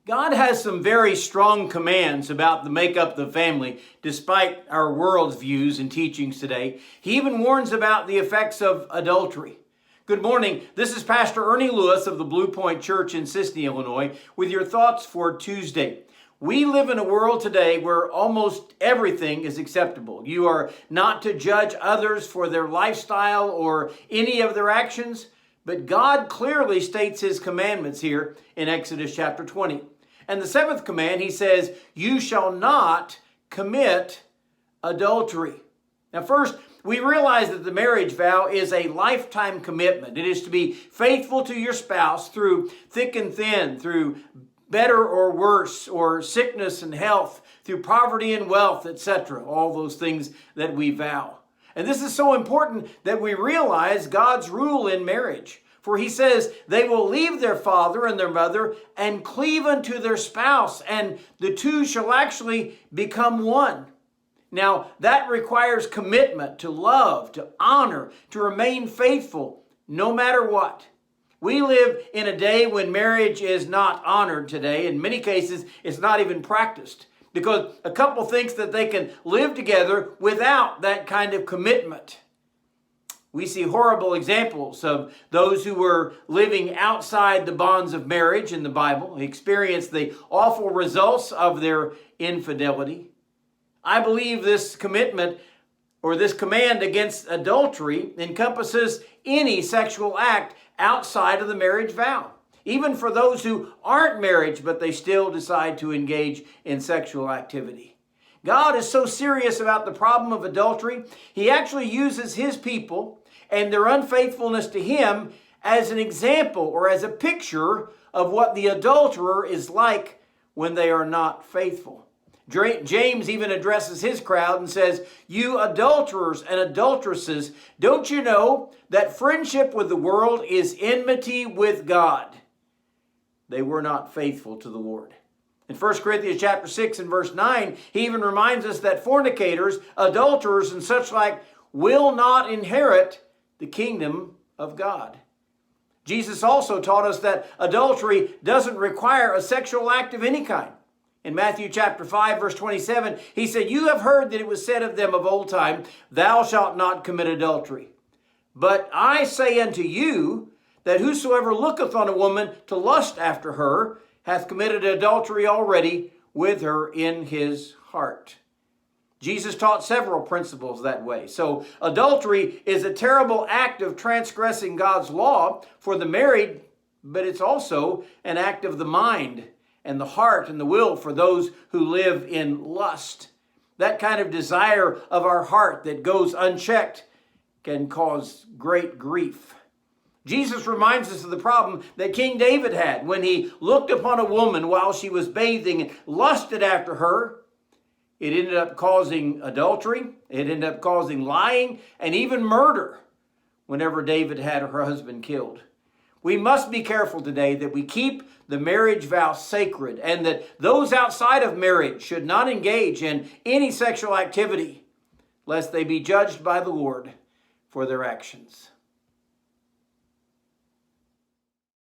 God has some very strong commands about the makeup of the family, despite our world's views and teachings today. He even warns about the effects of adultery. Good morning. This is Pastor Ernie Lewis of the Blue Point Church in Sisney, Illinois, with your thoughts for Tuesday. We live in a world today where almost everything is acceptable. You are not to judge others for their lifestyle or any of their actions, but God clearly states His commandments here in Exodus chapter 20. And the seventh command, He says, you shall not commit adultery. Now first, we realize that the marriage vow is a lifetime commitment. It is to be faithful to your spouse through thick and thin, through better or worse, or sickness and health, through poverty and wealth, etc. All those things that we vow. And this is so important that we realize God's rule in marriage. For He says, they will leave their father and their mother and cleave unto their spouse, and the two shall actually become one. Now, that requires commitment to love, to honor, to remain faithful, no matter what. We live in a day when marriage is not honored today. In many cases, it's not even practiced, because a couple thinks that they can live together without that kind of commitment. We see horrible examples of those who were living outside the bonds of marriage in the Bible, experienced the awful results of their infidelity. I believe this commitment or this command against adultery encompasses any sexual act outside of the marriage vow. Even for those who aren't married, but they still decide to engage in sexual activity. God is so serious about the problem of adultery, He actually uses His people and their unfaithfulness to Him as an example or as a picture of what the adulterer is like when they are not faithful. James even addresses his crowd and says, you adulterers and adulteresses, don't you know that friendship with the world is enmity with God? They were not faithful to the Lord. In 1 Corinthians chapter 6 and verse 9, he even reminds us that fornicators, adulterers, and such like will not inherit the kingdom of God. Jesus also taught us that adultery doesn't require a sexual act of any kind. In Matthew chapter 5, verse 27, He said, you have heard that it was said of them of old time, thou shalt not commit adultery. But I say unto you, that whosoever looketh on a woman to lust after her, hath committed adultery already with her in his heart. Jesus taught several principles that way. So adultery is a terrible act of transgressing God's law for the married, but it's also an act of the mind and the heart and the will for those who live in lust. That kind of desire of our heart that goes unchecked can cause great grief. Jesus reminds us of the problem that King David had when he looked upon a woman while she was bathing and lusted after her. It ended up causing adultery. It ended up causing lying and even murder whenever David had her husband killed. We must be careful today that we keep the marriage vow sacred and that those outside of marriage should not engage in any sexual activity lest they be judged by the Lord for their actions.